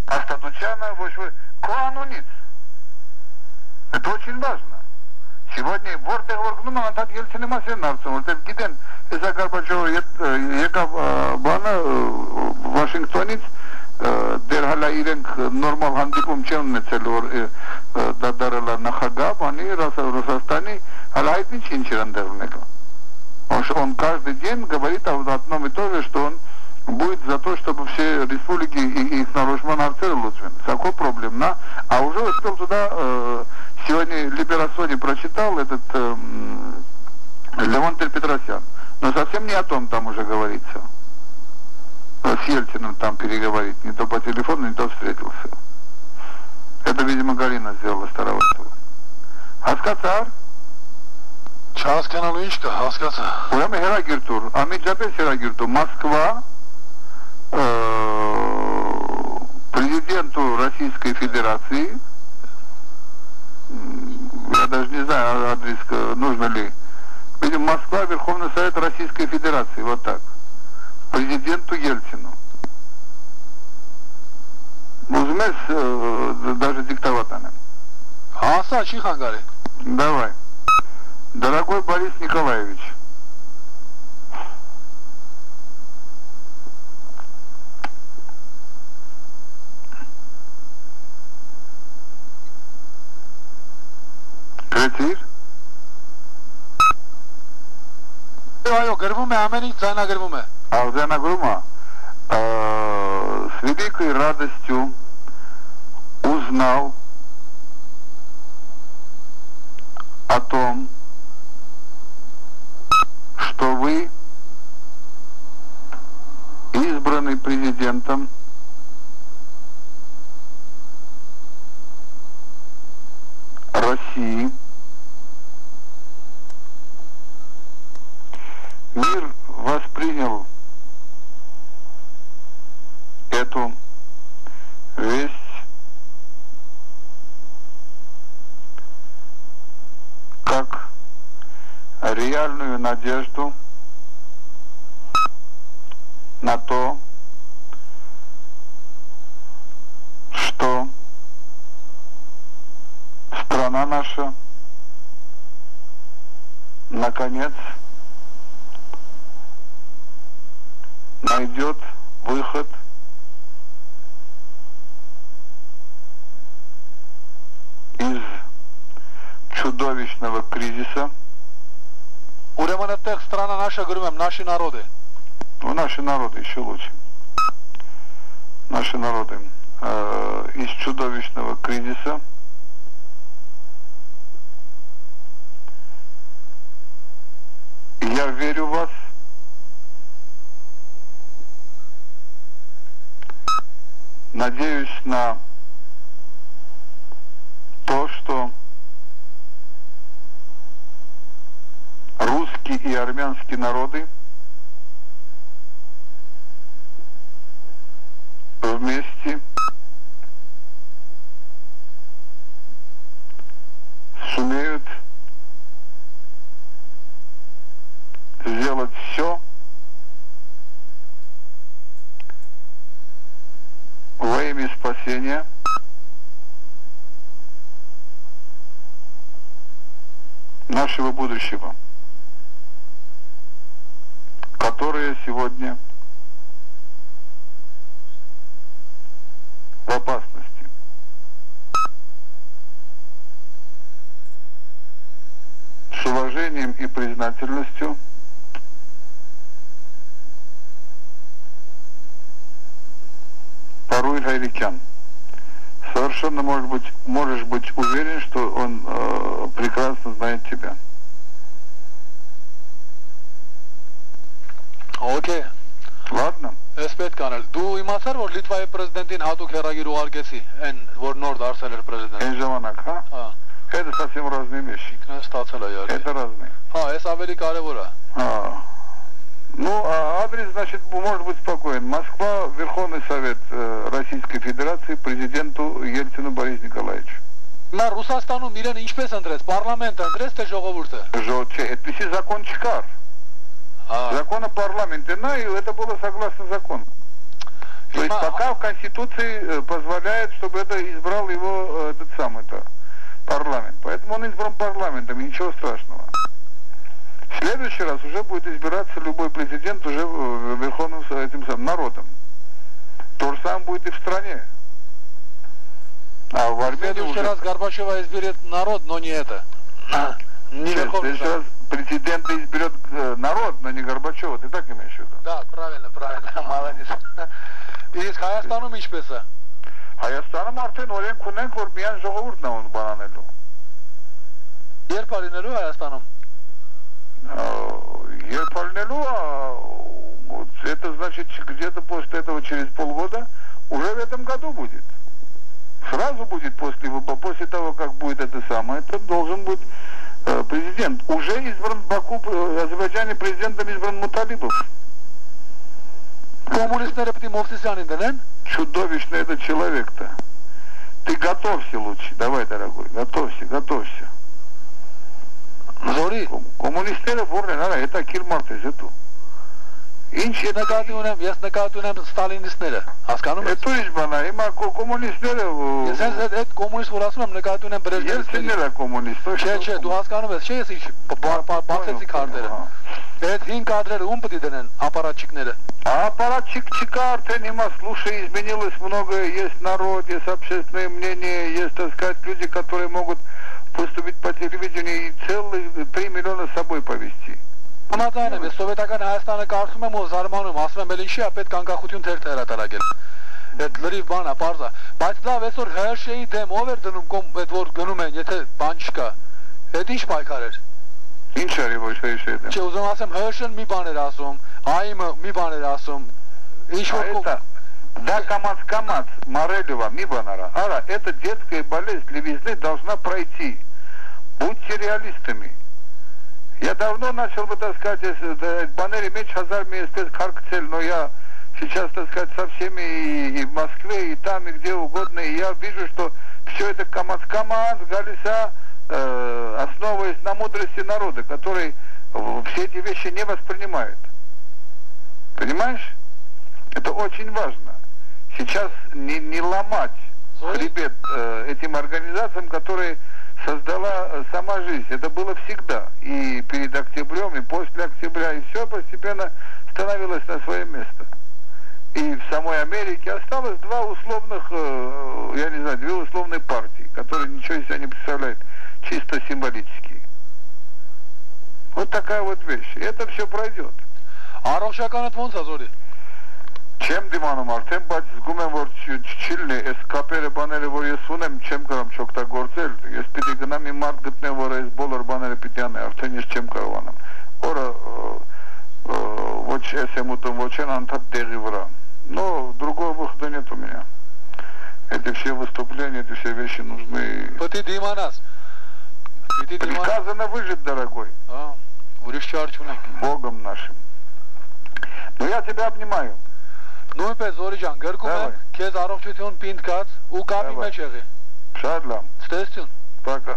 Остатутяна, Коануниц. Это очень важно. Сегодня Вортег Воргнума Антат Ельцин Масенарцем, вот это Гиден, из-за Горбачева, Яков Бана, Вашингтонец, Дерхала Иренк, нормал хандипум Чернецел, Дадарала Нахагаб, они Росостани, Алайпин Чинчерандернека. Он каждый день говорит об одном и том же, что он будет за то, чтобы все республики и их нарушман арцер Луцвин. Какой проблем, на? А уже успел туда, сегодня Либерасони прочитал этот Левон Петросян. Но совсем не о том там уже говорится. С Ельциным там переговорить. Не то по телефону, не то встретился. Это, видимо, Галина сделала Старовойтова. Հասկացար Չհասկանալու ինչ կա, հասկացա։ Ուրեմն հերագիրտուր, ամիջապես հերագիրտուր, Москва президенту Российской Федерации, я даже не знаю адрес, нужно ли, видимо, Москва, Верховный Совет Российской Федерации, вот так, президенту Ельцину. Узмес даже диктовать она. Հասա, չի խանգարի։ Давай. Дорогой Борис Николаевич, Գրեցիր։ Այո, գրվում է, ամեն ինչ ձայնագրվում է։ Ձայնագրումը с великой радостью узнал о том, что вы избраны президентом России. Мир воспринял эту весть как реальную надежду на то, что страна наша наконец найдет выход из чудовищного кризиса. Ուրեմն այդտեղ страна наша գրում եմ, наши народы։ Ну, наши народы еще лучше. Наши народы из чудовищного кризиса я верю в вас. Надеюсь на то, что русские и армянские народы вместе сумеют сделать все во имя спасения нашего будущего, которое сегодня в опасности. С уважением и признательностью Паруй Хайрикян. Совершенно можешь быть уверен, что он прекрасно знает тебя. Okay. Ладно? Ես պետք անել։ Դու իմացար, որ Լիտվայի պրեզիդենտին հատուկ հեռագիր ուղարկեցի, այն որ նոր դարձել էր պրեզիդենտ։ Այն ժամանակ, հա? Հա։ Это совсем разные вещи. Ինքն ստացել է յարի։ Это разные. Հա, այս ավելի կարևոր է։ Ну, а адрес, значит, может быть спокоен. Москва, Верховный Совет Российской Федерации, президенту Ельцину Борису Николаевичу. Նա Ռուսաստանում իրեն ինչպես ընտրեց, պարլամենտը ընտրեց թե ժողովուրդը։ Это закон ЧКАР. Закон о парламенте, и это было согласно закону. То есть пока в Конституции позволяет, чтобы это избрал его этот самый-то парламент. Поэтому он избран парламентом, и ничего страшного. В следующий раз уже будет избираться любой президент уже верховным этим самым народом. То же самое будет и в стране. А в Армении в следующий раз Горбачева изберет народ, но не это. Не в следующий раз президента изберет народ, но не Горбачева. Ты так имеешь в виду? Да, правильно, молодец. Իսկ Հայաստանում ինչպես է։ Հայաստանում արդեն օրենք ունենք, որ միայն ժողովուրդն է ուն բանանելու։ Երբ արինելու Հայաստանում։ Երբ արինելու, это значит где-то после этого через полгода уже в этом году будет. Сразу будет после того, как будет это самое, это должен быть президент. Уже избран в Баку, Азербайджане президентом избран Муталибов. Коммунистները պետք է Մովսիսյանին դնեն։ Чудовищный этот человек-то. Ты готовься лучше, давай, дорогой, готовься. Զորի։ Կոմունիստները որն են, արա, հետա կիրմարտ ես հետո։ Ինչ է նկատի ունեմ ստալինիստները, հասկանում ես։ Հետո ինչ բանա, հիմա կոմունիստները Ես այդ կոմունիստ որ ասում եմ նկատի ունեմ Ելցինն էլ է կոմունիստ։ Չէ, դու հասկանում ես, չէ ես ինչ բացեցի քարտերը։ Այդ 5 կադրերը ում պետք է դնեն ապարատչիկները։ Аппаратчик չկա արդեն հիմա, слушай, изменилось многое, есть народ, есть общественное мнение, есть, так сказать, люди, которые могут выступить по телевидению и целых 3 миллиона с собой повезти. Համաձայն եմ, ես սովետական Հայաստանը կարծում եմ ու զարմանում, ասում եմ, ինչի է պետք անկախություն թերթ հրատարակել։ Այդ լրիվ բան է, պարզ է։ Բայց լավ, այսօր ՀՀՇ-ի դեմ ով էր դնում, այդ որ գնում են, եթե բան չկա։ Այդ ինչ պայքար էր։ Ինչ արի ոչ ՀՀՇ-ի դեմ։ Չէ, ուզում ասեմ, ՀՀՇ-ն մի բան էր ասում, ԱԻՄ-ը մի բան էր ասում։ Ինչ որ Да, камац, Морелева, Мибанара. Ара, эта детская болезнь левизны должна пройти. Будьте реалистами. Я давно начал бы, так сказать, баннери меч хазар месяц каркцель, но я сейчас, так сказать, со всеми и в Москве, и там, и где угодно, и я вижу, что все это камац, галиса, основываясь на мудрости народа, который все эти вещи не воспринимает. Понимаешь? Это очень важно. Сейчас не ломать хребет этим организациям, которые создала сама жизнь. Это было всегда. И перед октябрем, и после октября. И все постепенно становилось на свое место. И в самой Америке осталось две условные партии, которые ничего из себя не представляют. Чисто символические. Вот такая вот вещь. И это все пройдет. Չեմ դիմանում արդեն, բայց զգում եմ, որ չիլնի, այս կապերը բաները, որ ես ունեմ, չեմ կարամ չօգտագործել, ես պիտի գնամ մի մարդ գտնեմ, որ այս բոլոր բաները պիտի անե, արդեն ես չեմ կարողանամ, որը ոչ ես եմ ուտում, ոչ են անդադ տեղի վրա, но другого выхода нет у меня, эти все выступления, эти все вещи нужны, приказано выжить, дорогой, Богом нашим, но я тебя обнимаю. Նույնպես Զորի ջան, գրկում եմ, քեզ առողջություն պինդ կաց ու կապի մեջ եղի։ Շատ լավ։ Ստեսություն։ Пока.